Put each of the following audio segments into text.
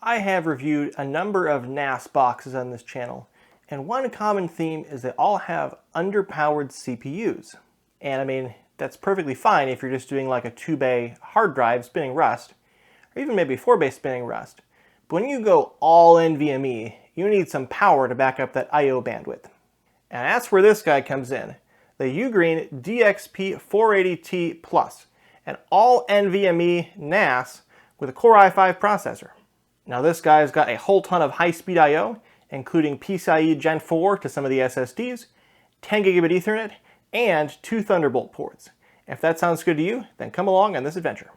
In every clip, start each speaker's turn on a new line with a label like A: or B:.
A: I have reviewed a number of NAS boxes on this channel, and one common theme is they all have underpowered CPUs. And I mean, that's perfectly fine if you're just doing like a 2-bay hard drive spinning rust, or even maybe 4-bay spinning rust. But when you go all NVMe, you need some power to back up that I/O bandwidth. And that's where this guy comes in, the Ugreen DXP480T Plus, an all NVMe NAS with a Core i5 processor. Now this guy's got a whole ton of high-speed I/O, including PCIe Gen 4 to some of the SSDs, 10 gigabit Ethernet, and 2 Thunderbolt ports. If that sounds good to you, then come along on this adventure.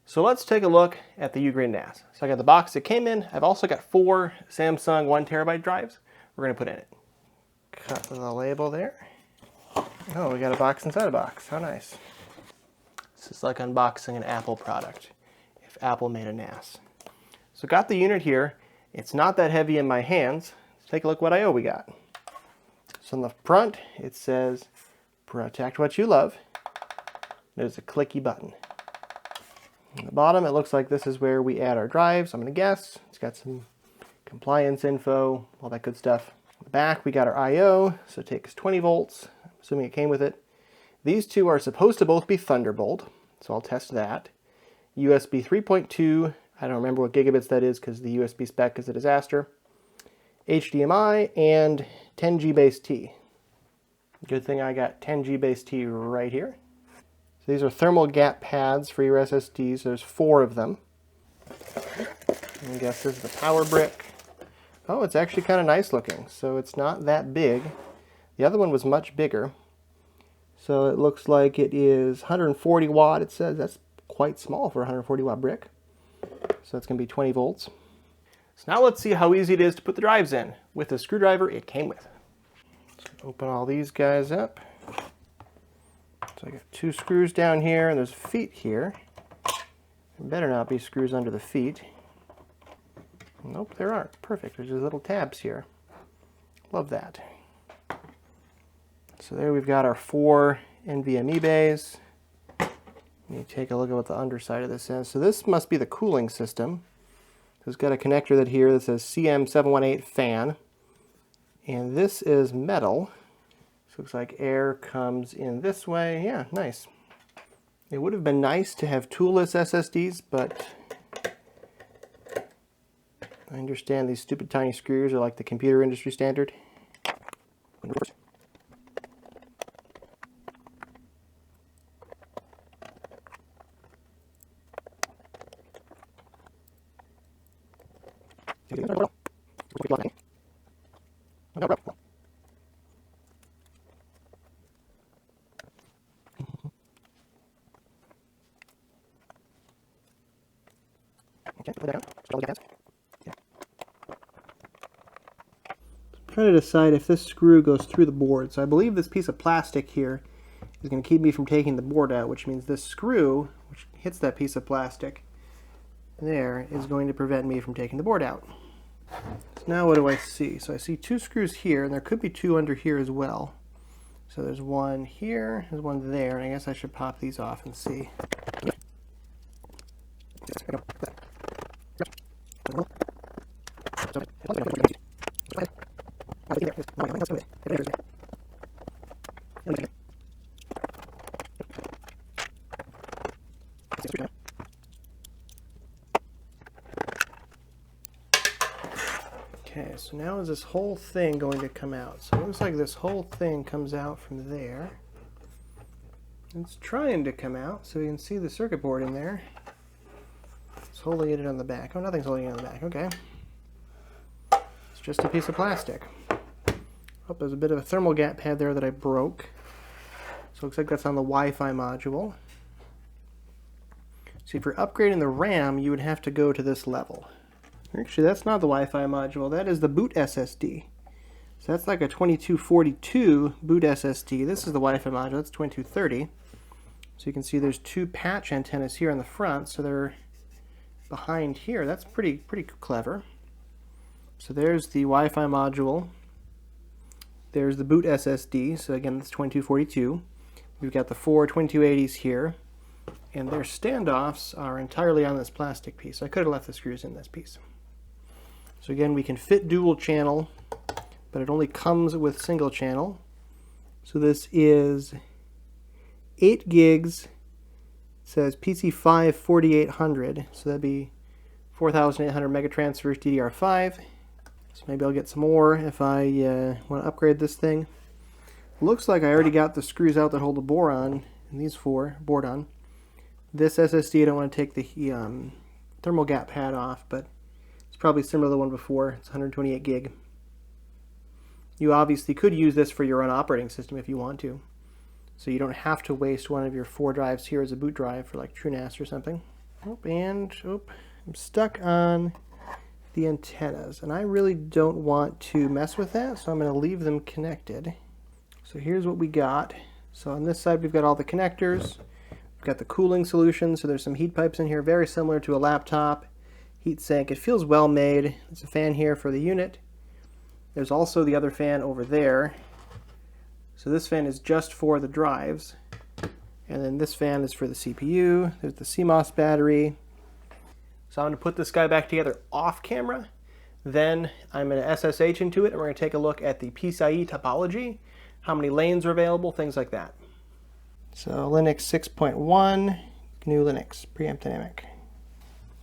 A: So let's take a look at the Ugreen NAS. So I got the box it came in. I've also got 4 Samsung 1TB drives we're going to put in it. Cut the label there. Oh, we got a box inside a box. How nice. This is like unboxing an Apple product, if Apple made a NAS. So got the unit here. It's not that heavy in my hands. Let's take a look what I/O we got. So on the front, it says, protect what you love. There's a clicky button. On the bottom, it looks like this is where we add our drives. I'm going to guess. It's got some compliance info, all that good stuff. On the back, we got our I/O, so it takes 20 volts, I'm assuming it came with it. These two are supposed to both be Thunderbolt, so I'll test that. USB 3.2, I don't remember what gigabits that is because the USB spec is a disaster. HDMI and 10G base T. Good thing I got 10G base T right here. So these are thermal gap pads for your SSDs. There's 4 of them. I guess this is the power brick. Oh, it's actually kind of nice looking. So it's not that big. The other one was much bigger. So it looks like it is 140 watt. It says that's quite small for a 140 watt brick. So that's going to be 20 volts. So now let's see how easy it is to put the drives in with the screwdriver it came with. So open all these guys up. So I got 2 screws down here and there's feet here. There better not be screws under the feet. Nope, there aren't. Perfect. There's just little tabs here. Love that. So there we've got our 4 NVMe bays. Let me take a look at what the underside of this is. So this must be the cooling system. It's got a connector that here that says CM718 fan. And this is metal. So it looks like air comes in this way. Yeah, nice. It would have been nice to have toolless SSDs, but I understand these stupid tiny screws are like the computer industry standard. I'm trying to decide if this screw goes through the board. So I believe this piece of plastic here is going to keep me from taking the board out, which means this screw, which hits that piece of plastic there, is going to prevent me from taking the board out. So now what do I see? So I see 2 screws here, and there could be 2 under here as well. So there's one here, there's one there, and I guess I should pop these off and see. Okay, so now is this whole thing going to come out? So it looks like this whole thing comes out from there. It's trying to come out, so you can see the circuit board in there. It's holding it on the back. Oh, nothing's holding it on the back. Okay. It's just a piece of plastic. Oh, there's a bit of a thermal gap pad there that I broke. So it looks like that's on the Wi-Fi module. So if you're upgrading the RAM, you would have to go to this level. Actually, that's not the Wi-Fi module. That is the boot SSD. So that's like a 2242 boot SSD. This is the Wi-Fi module. That's 2230. So you can see there's 2 patch antennas here on the front. So they're behind here. That's pretty clever. So there's the Wi-Fi module. There's the boot SSD. So again, that's 2242. We've got the 4 2280s here. And their standoffs are entirely on this plastic piece. I could have left the screws in this piece. So again, we can fit dual channel, but it only comes with single channel. So this is 8 gigs. It says PC5 4800, so that'd be 4,800 megatransfers DDR5. So maybe I'll get some more if I want to upgrade this thing. Looks like I already got the screws out that hold the boron, and these 4 board on. This SSD, I don't want to take the thermal gap pad off, but it's probably similar to the one before. It's 128 gig. You obviously could use this for your own operating system if you want to. So you don't have to waste one of your 4 drives here as a boot drive for like TrueNAS or something. I'm stuck on the antennas, and I really don't want to mess with that, so I'm going to leave them connected. So here's what we got. So on this side we've got all the connectors. We've got the cooling solution, so there's some heat pipes in here, very similar to a laptop heat sink. It feels well made. There's a fan here for the unit. There's also the other fan over there. So this fan is just for the drives. And then this fan is for the CPU. There's the CMOS battery. So I'm going to put this guy back together off camera. Then I'm going to SSH into it, and we're going to take a look at the PCIe topology, how many lanes are available, things like that. So Linux 6.1, GNU Linux, preamp dynamic.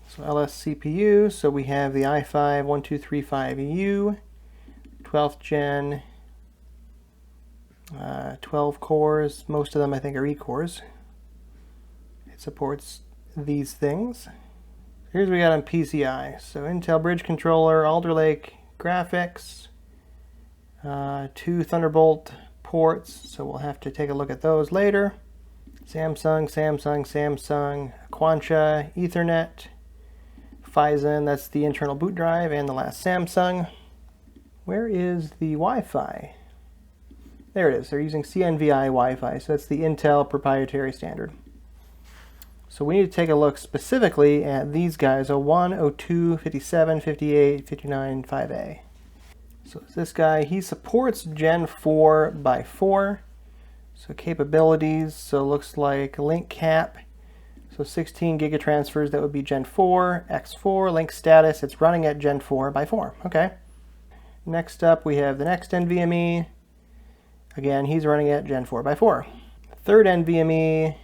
A: So LS CPU, so we have the i5-1235U, 12th gen, 12 cores. Most of them I think are E-cores. It supports these things. Here's what we got on PCI. So Intel Bridge Controller, Alder Lake graphics, 2 Thunderbolt ports, so we'll have to take a look at those later. Samsung, Aquantia, Ethernet, Phison, that's the internal boot drive, and the last Samsung. Where is the Wi-Fi? There it is. They're using CNVI Wi-Fi, so that's the Intel proprietary standard. So we need to take a look specifically at these guys, 01, 02, 57, 58, 59, 5A. So this guy, he supports Gen 4x4. So capabilities, so looks like link cap. So 16 gigatransfers, that would be Gen 4, X4, link status, it's running at Gen 4x4. Okay. Next up, we have the next NVMe. Again, he's running at Gen 4x4. Third NVMe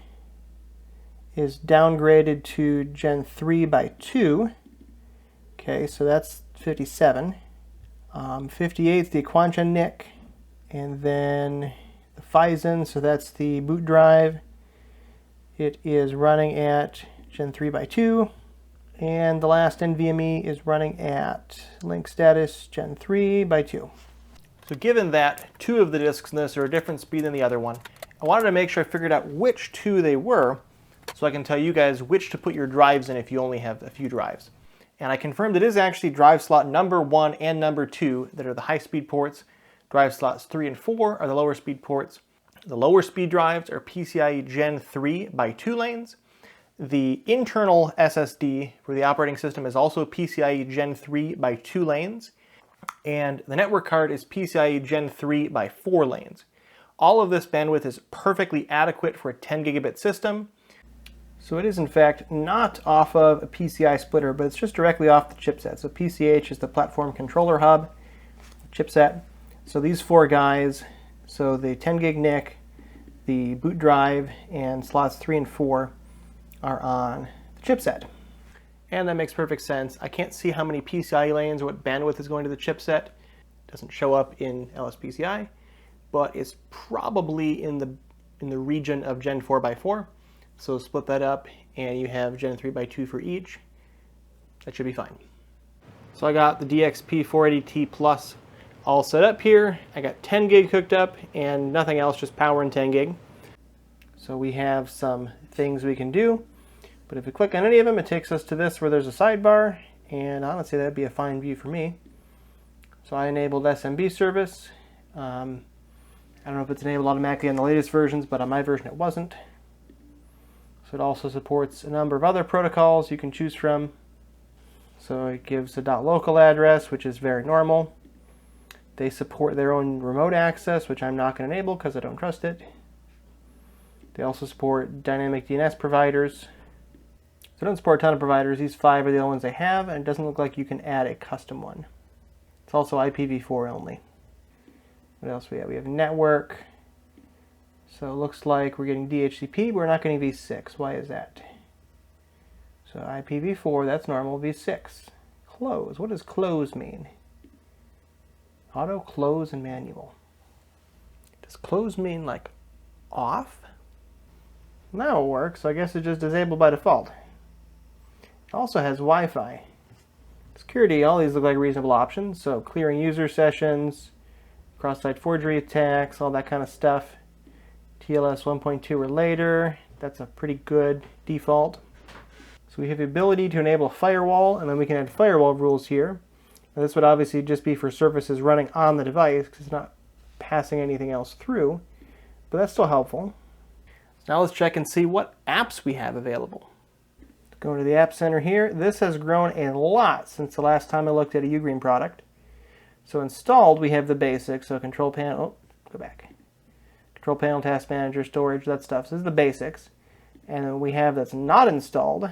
A: is downgraded to Gen 3x2. Okay, so that's 57. 58 is the Aquantia NIC, and then the Phison, so that's the boot drive. It is running at Gen 3x2, and the last NVMe is running at link status Gen 3x2. So given that 2 of the disks in this are a different speed than the other one, I wanted to make sure I figured out which 2 they were, so I can tell you guys which to put your drives in if you only have a few drives. And I confirmed it is actually drive slot number 1 and number 2 that are the high-speed ports. Drive slots 3 and 4 are the lower speed ports. The lower speed drives are PCIe Gen 3 by 2 lanes. The internal SSD for the operating system is also PCIe Gen 3 by 2 lanes. And the network card is PCIe Gen 3 by 4 lanes. All of this bandwidth is perfectly adequate for a 10 gigabit system. So it is in fact not off of a PCI splitter, but it's just directly off the chipset. So PCH is the platform controller hub chipset. So these 4 guys, so the 10 gig NIC, the boot drive, and slots 3 and 4 are on the chipset. And that makes perfect sense. I can't see how many PCIe lanes or what bandwidth is going to the chipset. It doesn't show up in LSPCI, but it's probably in the region of Gen 4x4. So split that up and you have Gen 3x2 for each. That should be fine. So I got the DXP 480T Plus all set up here. I got 10 gig hooked up and nothing else, just power and 10 gig. So we have some things we can do, but if we click on any of them, it takes us to this where there's a sidebar, and honestly that'd be a fine view for me. So I enabled SMB service. I don't know if it's enabled automatically on the latest versions, but on my version it wasn't. So it also supports a number of other protocols you can choose from. So it gives a .local address, which is very normal. They support their own remote access, which I'm not going to enable because I don't trust it. They also support dynamic DNS providers. So they don't support a ton of providers. These 5 are the only ones they have, and it doesn't look like you can add a custom one. It's also IPv4 only. What else we have? We have network. So it looks like we're getting DHCP, but we're not getting v6. Why is that? So IPv4, that's normal. v6. Close. What does close mean? Auto, close, and manual. Does close mean like off? That will work, so I guess it's just disabled by default. It also has Wi-Fi. Security, all these look like reasonable options. So clearing user sessions, cross-site forgery attacks, all that kind of stuff. TLS 1.2 or later, that's a pretty good default. So we have the ability to enable a firewall, and then we can add firewall rules here. Now this would obviously just be for services running on the device because it's not passing anything else through, but that's still helpful. So now let's check and see what apps we have available. Go to the App Center here. This has grown a lot since the last time I looked at a Ugreen product. So installed, we have the basics, so control panel, go back. Control panel, task manager, storage, that stuff. So this is the basics. And then we have that's not installed.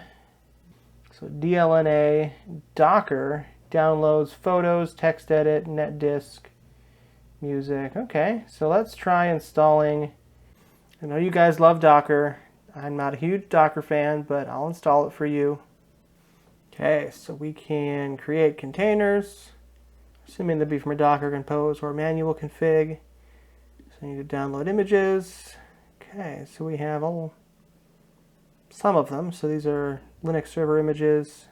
A: So DLNA, Docker, downloads, photos, text edit, NetDisk, music. Okay, so let's try installing. I know you guys love Docker. I'm not a huge Docker fan, but I'll install it for you. Okay, so we can create containers, assuming they'd be from a Docker compose or manual config. So I need to download images. Okay, so we have some of them. So these are Linux server images,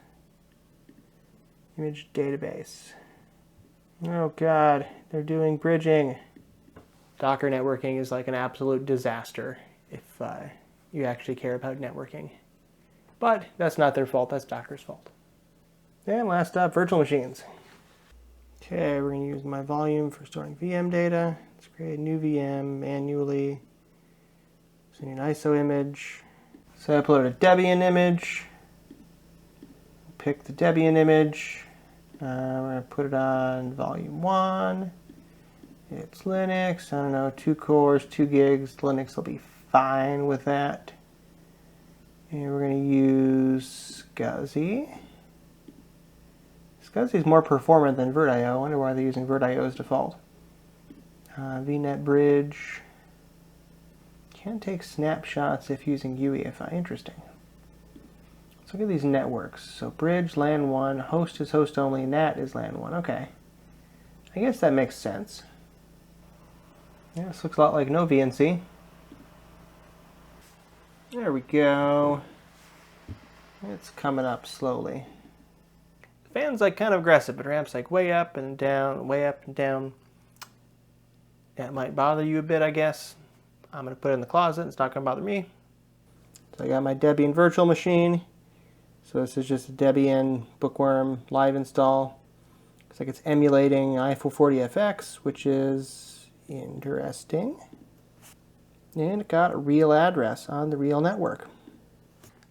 A: image database. Oh God, they're doing bridging. Docker networking is like an absolute disaster if you actually care about networking. But that's not their fault, that's Docker's fault. And last up, virtual machines. Okay, we're going to use my volume for storing VM data. Let's create a new VM manually. So I need an ISO image. So I upload a Debian image. Pick the Debian image. We're going to put it on volume 1. It's Linux. I don't know, 2 cores, 2 gigs. Linux will be fine with that. And we're going to use SCSI. SCSI is more performant than VirtIO. I wonder why they're using VirtIO as default. VNet bridge. Can't take snapshots if using UEFI. Interesting. Let's look at these networks. So bridge, LAN 1, host is host only, NAT is LAN 1. Okay. I guess that makes sense. Yeah, this looks a lot like no VNC. There we go. It's coming up slowly. The fan's like kind of aggressive. It ramps like way up and down, way up and down. That might bother you a bit, I guess. I'm going to put it in the closet. It's not going to bother me. So I got my Debian virtual machine. So this is just a Debian Bookworm live install. Looks like it's emulating i440FX, which is interesting. And it got a real address on the real network.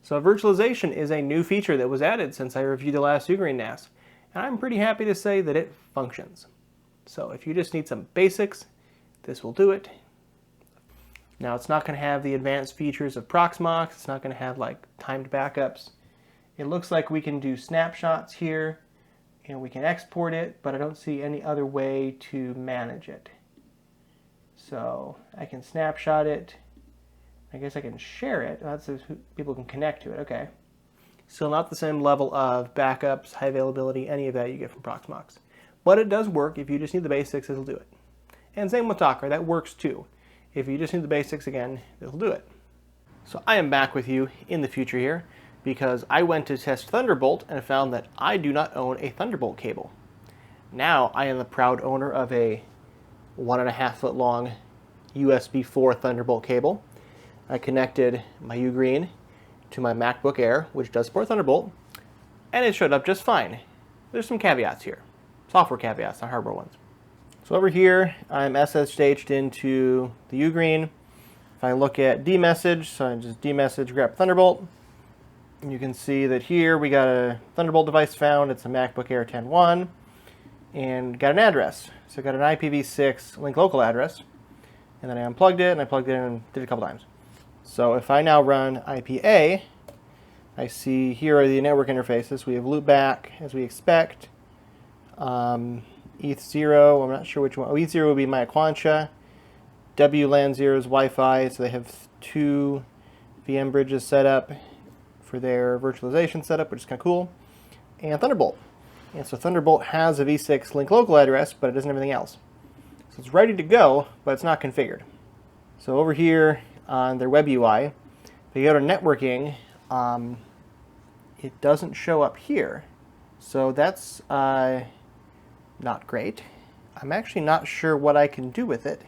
A: So virtualization is a new feature that was added since I reviewed the last Ugreen NAS. And I'm pretty happy to say that it functions. So if you just need some basics, this will do it. Now it's not going to have the advanced features of Proxmox. It's not going to have like timed backups. It looks like we can do snapshots here and we can export it, but I don't see any other way to manage it. So I can snapshot it. I guess I can share it. That's so people can connect to it. Okay. Still not the same level of backups, high availability, any of that you get from Proxmox. But it does work. If you just need the basics, it'll do it. And same with Docker. That works too. If you just need the basics again, it'll do it. So I am back with you in the future here because I went to test Thunderbolt and found that I do not own a Thunderbolt cable. Now I am the proud owner of a 1.5 foot long USB 4 Thunderbolt cable. I connected my Ugreen to my MacBook Air, which does support Thunderbolt, and it showed up just fine. There's some caveats here. Software caveats, not hardware ones. So over here, I'm SSH'd into the Ugreen. If I look at dmessage, so I just dmessage grab Thunderbolt, and you can see that here we got a Thunderbolt device found. It's a MacBook Air 10.1, and got an address. So I got an IPv6 link local address, and then I unplugged it, and I plugged it in and did it a couple times. So if I now run IPA, I see here are the network interfaces. We have loopback, as we expect. ETH0, I'm not sure which one. Oh, ETH0 would be my Aquantia. WLAN 0 is Wi-Fi, so they have 2 VM bridges set up for their virtualization setup, which is kind of cool. And Thunderbolt. And so Thunderbolt has a v6 link local address, but it doesn't have anything else. So it's ready to go, but it's not configured. So over here on their web UI, if you go to networking, it doesn't show up here. So that's not great. I'm actually not sure what I can do with it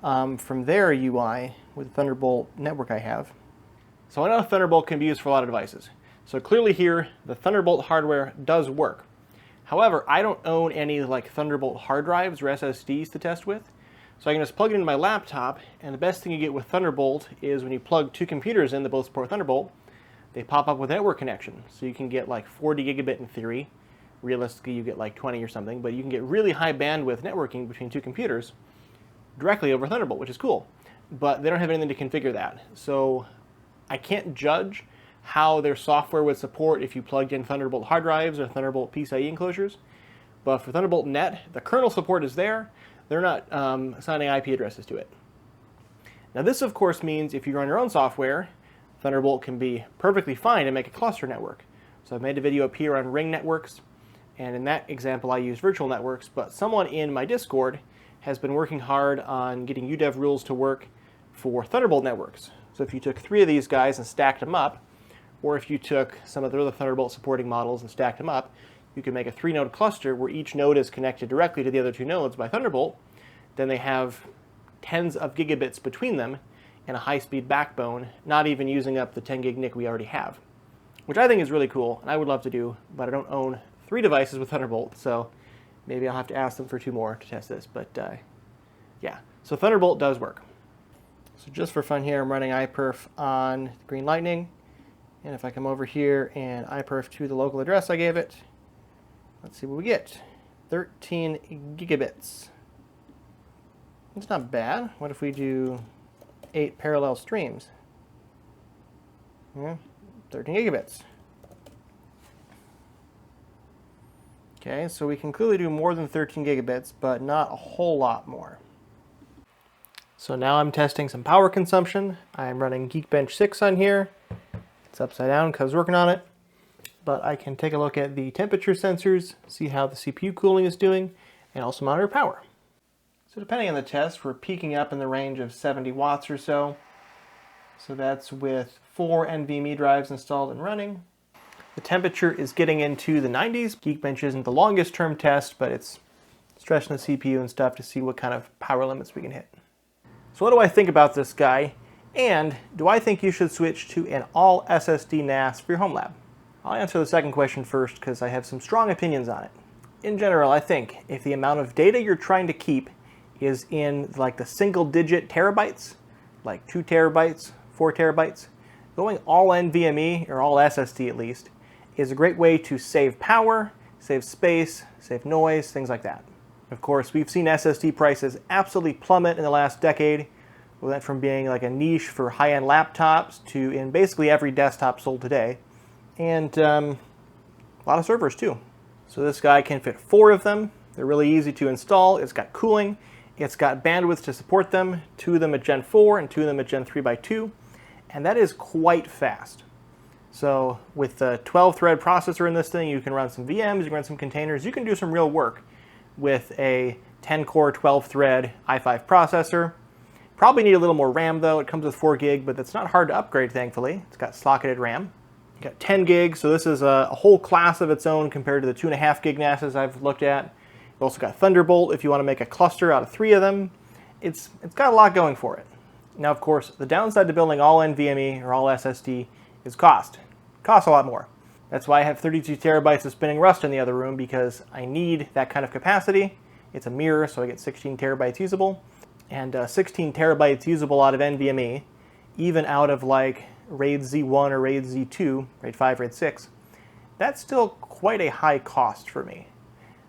A: from their UI with the Thunderbolt network I have. So I know Thunderbolt can be used for a lot of devices. So clearly here, the Thunderbolt hardware does work. However, I don't own any like Thunderbolt hard drives or SSDs to test with. So I can just plug it into my laptop, and the best thing you get with Thunderbolt is when you plug 2 computers in that both support Thunderbolt, they pop up with a network connection. So you can get like 40 gigabit in theory. Realistically, you get like 20 or something, but you can get really high bandwidth networking between 2 computers directly over Thunderbolt, which is cool. But they don't have anything to configure that. So I can't judge how their software would support if you plugged in Thunderbolt hard drives or Thunderbolt PCIe enclosures. But for Thunderbolt Net, the kernel support is there. They're not assigning IP addresses to it. Now this, of course, means if you run your own software, Thunderbolt can be perfectly fine and make a cluster network. So I've made a video up here on ring networks, and in that example I use virtual networks, but someone in my Discord has been working hard on getting UDEV rules to work for Thunderbolt networks. So if you took 3 of these guys and stacked them up, or if you took some of the other Thunderbolt supporting models and stacked them up, you could make a 3-node cluster where each node is connected directly to the other 2 nodes by Thunderbolt. Then they have tens of gigabits between them and a high-speed backbone, not even using up the 10 gig NIC we already have, which I think is really cool and I would love to do, but I don't own 3 devices with Thunderbolt, so maybe I'll have to ask them for 2 more to test this, but yeah. So Thunderbolt does work. So just for fun here, I'm running iPerf on Green Lightning, and if I come over here and iPerf to the local address I gave it, let's see what we get. 13 gigabits. That's not bad. What if we do 8 parallel streams? Yeah, 13 gigabits. Okay, so we can clearly do more than 13 gigabits, but not a whole lot more. So now I'm testing some power consumption. I'm running Geekbench 6 on here. It's upside down because I was working on it. But I can take a look at the temperature sensors, see how the CPU cooling is doing, and also monitor power. So depending on the test, we're peaking up in the range of 70 watts or so. So that's with 4 NVMe drives installed and running. The temperature is getting into the 90s. Geekbench isn't the longest term test, but it's stretching the CPU and stuff to see what kind of power limits we can hit. So what do I think about this guy? And do I think you should switch to an all SSD NAS for your HOMELAB? I'll answer the second question first because I have some strong opinions on it. In general, I think if the amount of data you're trying to keep is in like the single-digit terabytes, like 2 terabytes, 4 terabytes, going all NVMe, or all SSD at least, is a great way to save power, save space, save noise, things like that. Of course, we've seen SSD prices absolutely plummet in the last decade. We went from being like a niche for high-end laptops to in basically every desktop sold today. And a lot of servers too. So this guy can fit 4 of them. They're really easy to install. It's got cooling. It's got bandwidth to support them, 2 of them at Gen 4 and 2 of them at Gen 3x2. And that is quite fast. So with the 12-thread processor in this thing, you can run some VMs, you can run some containers, you can do some real work with a 10-core, 12-thread i5 processor. Probably need a little more RAM though. It comes with 4 gig, but that's not hard to upgrade, thankfully. It's got socketed RAM. You got 10 gigs, so this is a whole class of its own compared to the 2.5 gig NASs I've looked at. You've also got Thunderbolt if you want to make a cluster out of 3 of them. It's got a lot going for it. Now, of course, the downside to building all NVMe or all SSD is cost. It costs a lot more. That's why I have 32 terabytes of spinning Rust in the other room, because I need that kind of capacity. It's a mirror, so I get 16 terabytes usable. And 16 terabytes usable out of NVMe, even out of like RAID Z1 or RAID Z2, RAID 5, RAID 6, that's still quite a high cost for me.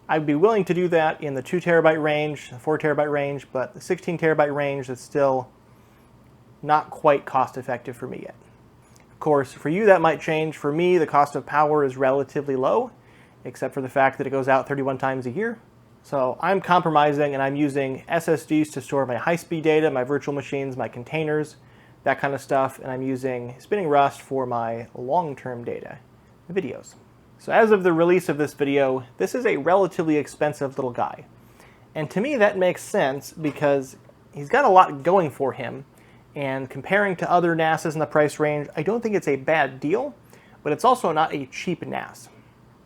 A: I'd be willing to do that in the 2 terabyte range, the 4 terabyte range, but the 16 terabyte range is still not quite cost effective for me yet. Of course, for you that might change. For me, the cost of power is relatively low, except for the fact that it goes out 31 times a year. So I'm compromising and I'm using SSDs to store my high-speed data, my virtual machines, my containers, that kind of stuff, and I'm using spinning Rust for my long-term data, videos. So as of the release of this video, this is a relatively expensive little guy. And to me that makes sense because he's got a lot going for him, and comparing to other NASs in the price range, I don't think it's a bad deal, but it's also not a cheap NAS.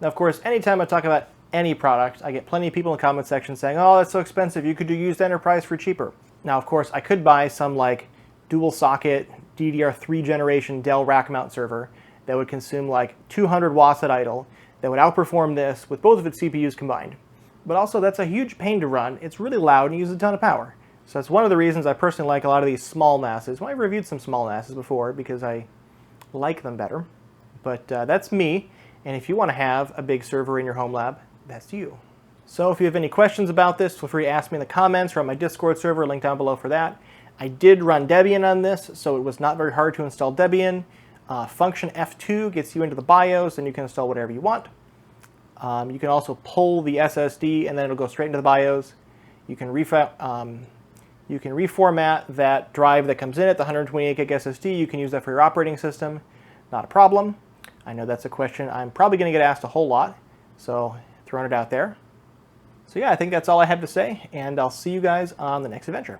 A: Now of course, anytime I talk about any product, I get plenty of people in the comment section saying, oh, that's so expensive, you could do used enterprise for cheaper. Now of course, I could buy some like dual socket DDR3 generation Dell rack mount server that would consume like 200 watts at idle, that would outperform this with both of its CPUs combined. But also that's a huge pain to run, it's really loud and uses a ton of power. So that's one of the reasons I personally like a lot of these small NASs. Well, I've reviewed some small NASs before because I like them better. But that's me, and if you want to have a big server in your home lab, that's you. So if you have any questions about this, feel free to ask me in the comments or on my Discord server, link down below for that. I did run Debian on this, so it was not very hard to install Debian. Function F2 gets you into the BIOS, and you can install whatever you want. You can also pull the SSD, and then it'll go straight into the BIOS. You can reformat that drive that comes in it, the 128 gig SSD. You can use that for your operating system. Not a problem. I know that's a question I'm probably going to get asked a whole lot, so throwing it out there. So yeah, I think that's all I have to say, and I'll see you guys on the next adventure.